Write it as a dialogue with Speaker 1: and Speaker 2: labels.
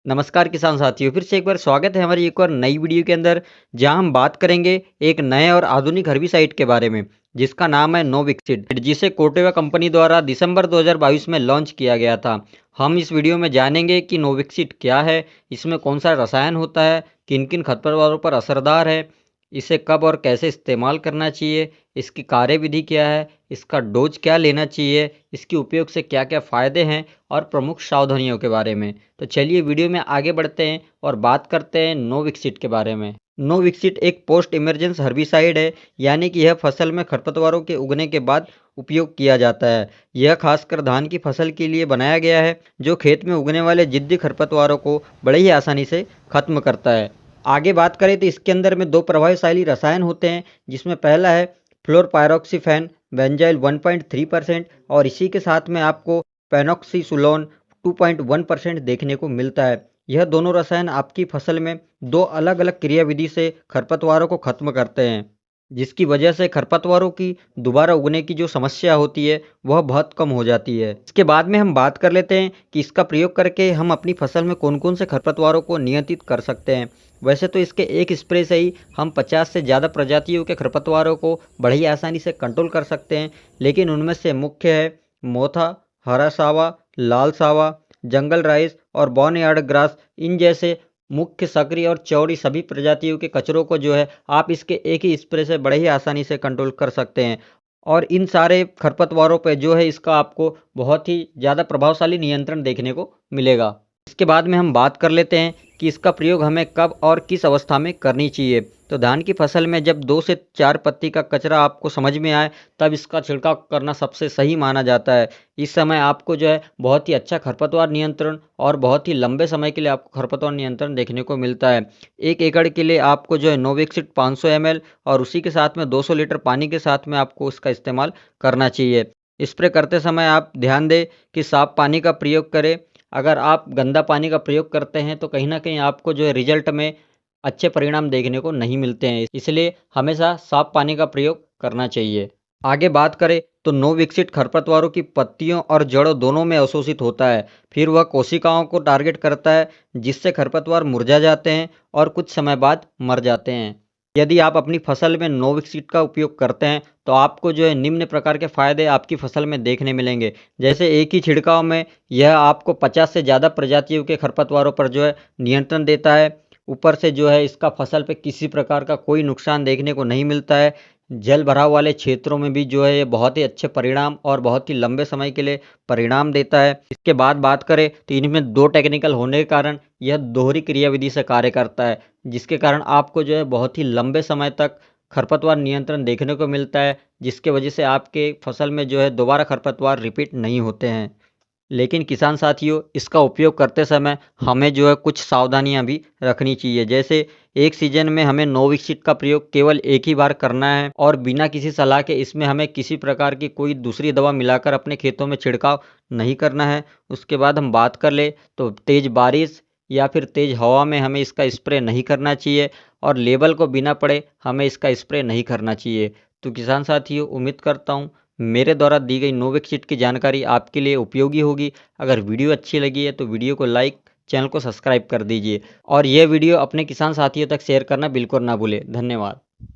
Speaker 1: नमस्कार किसान साथियों, फिर से एक बार स्वागत है हमारी एक और नई वीडियो के अंदर, जहां हम बात करेंगे एक नए और आधुनिक हर्बिसाइड के बारे में, जिसका नाम है नोविक्सिड, जिसे कोर्टेवा कंपनी द्वारा दिसंबर 2022 में लॉन्च किया गया था। हम इस वीडियो में जानेंगे कि नोविक्सिड क्या है, इसमें कौन सा रसायन होता है, किन किन खरपतवारों पर असरदार है, इसे कब और कैसे इस्तेमाल करना चाहिए, इसकी कार्यविधि क्या है, इसका डोज क्या लेना चाहिए, इसके उपयोग से क्या क्या फ़ायदे हैं और प्रमुख सावधानियों के बारे में। तो चलिए वीडियो में आगे बढ़ते हैं और बात करते हैं नोविक्सिड के बारे में। नोविक्सिड एक पोस्ट इमरजेंस हर्बिसाइड है, यानी कि यह फसल में खरपतवारों के उगने के बाद उपयोग किया जाता है। यह खासकर धान की फसल के लिए बनाया गया है, जो खेत में उगने वाले जिद्दी खरपतवारों को बड़े ही आसानी से खत्म करता है। आगे बात करें तो इसके अंदर में दो प्रभावशाली रसायन होते हैं, जिसमें पहला है फ्लोरपायरोक्सीफेन बेंजाइल 1.3% और इसी के साथ में आपको पेनॉक्सीसुलोन 2.1% देखने को मिलता है। यह दोनों रसायन आपकी फसल में दो अलग अलग क्रियाविधि से खरपतवारों को खत्म करते हैं, जिसकी वजह से खरपतवारों की दोबारा उगने की जो समस्या होती है वह बहुत कम हो जाती है। इसके बाद में हम बात कर लेते हैं कि इसका प्रयोग करके हम अपनी फसल में कौन कौन से खरपतवारों को नियंत्रित कर सकते हैं। वैसे तो इसके एक स्प्रे से ही हम 50 से ज़्यादा प्रजातियों के खरपतवारों को बड़ी ही आसानी से कंट्रोल कर सकते हैं, लेकिन उनमें से मुख्य है मोथा, हरा सावा, लाल सावा, जंगल राइस और बॉर्नयार्ड ग्रास। इन जैसे मुख्य सक्रिय और चौड़ी सभी प्रजातियों के कचरों को जो है आप इसके एक ही स्प्रे से बड़े ही आसानी से कंट्रोल कर सकते हैं, और इन सारे खरपतवारों पे जो है इसका आपको बहुत ही ज़्यादा प्रभावशाली नियंत्रण देखने को मिलेगा। इसके बाद में हम बात कर लेते हैं कि इसका प्रयोग हमें कब और किस अवस्था में करनी चाहिए। तो धान की फसल में जब 2 से 4 पत्ती का कचरा आपको समझ में आए, तब इसका छिड़काव करना सबसे सही माना जाता है। इस समय आपको जो है बहुत ही अच्छा खरपतवार नियंत्रण और बहुत ही लंबे समय के लिए आपको खरपतवार नियंत्रण देखने को मिलता है। 1 एकड़ के लिए आपको जो है नोविक्सिड 500 ml और उसी के साथ में 200 लीटर पानी के साथ में आपको इसका इस्तेमाल करना चाहिए। स्प्रे करते समय आप ध्यान दें कि साफ पानी का प्रयोग करें। अगर आप गंदा पानी का प्रयोग करते हैं तो कहीं न कहीं आपको जो है रिजल्ट में अच्छे परिणाम देखने को नहीं मिलते हैं। इसलिए हमेशा साफ पानी का प्रयोग करना चाहिए। आगे बात करें तो नोविक्सिड खरपतवारों की पत्तियों और जड़ों दोनों में अवशोषित होता है। फिर वह कोशिकाओं को टारगेट करता है, जिससे खरपतवार मुरझा जाते हैं और कुछ समय बाद मर जाते हैं। यदि आप अपनी फसल में नोविक्सिड का उपयोग करते हैं तो आपको जो है निम्न प्रकार के फायदे आपकी फसल में देखने मिलेंगे। जैसे एक ही छिड़काव में यह आपको 50 से ज़्यादा प्रजातियों के खरपतवारों पर जो है नियंत्रण देता है। ऊपर से जो है इसका फसल पे किसी प्रकार का कोई नुकसान देखने को नहीं मिलता है। जल भराव वाले क्षेत्रों में भी जो है ये बहुत ही अच्छे परिणाम और बहुत ही लंबे समय के लिए परिणाम देता है। इसके बाद बात करें तो इनमें 2 टेक्निकल होने के कारण यह दोहरी क्रियाविधि से कार्य करता है, जिसके कारण आपको जो है बहुत ही लंबे समय तक खरपतवार नियंत्रण देखने को मिलता है, जिसके वजह से आपके फसल में जो है दोबारा खरपतवार रिपीट नहीं होते हैं। लेकिन किसान साथियों, इसका उपयोग करते समय हमें जो है कुछ सावधानियां भी रखनी चाहिए। जैसे एक सीजन में हमें नोविक्सिड का प्रयोग केवल एक ही बार करना है और बिना किसी सलाह के इसमें हमें किसी प्रकार की कोई दूसरी दवा मिलाकर अपने खेतों में छिड़काव नहीं करना है। उसके बाद हम बात कर ले तो तेज़ बारिश या फिर तेज़ हवा में हमें इसका स्प्रे नहीं करना चाहिए, और लेबल को बिना पढ़े हमें इसका स्प्रे नहीं करना चाहिए। तो किसान साथियों, उम्मीद करता हूँ मेरे द्वारा दी गई नोविक्सिड की जानकारी आपके लिए उपयोगी होगी। अगर वीडियो अच्छी लगी है तो वीडियो को लाइक, चैनल को सब्सक्राइब कर दीजिए और यह वीडियो अपने किसान साथियों तक शेयर करना बिल्कुल ना भूलें। धन्यवाद।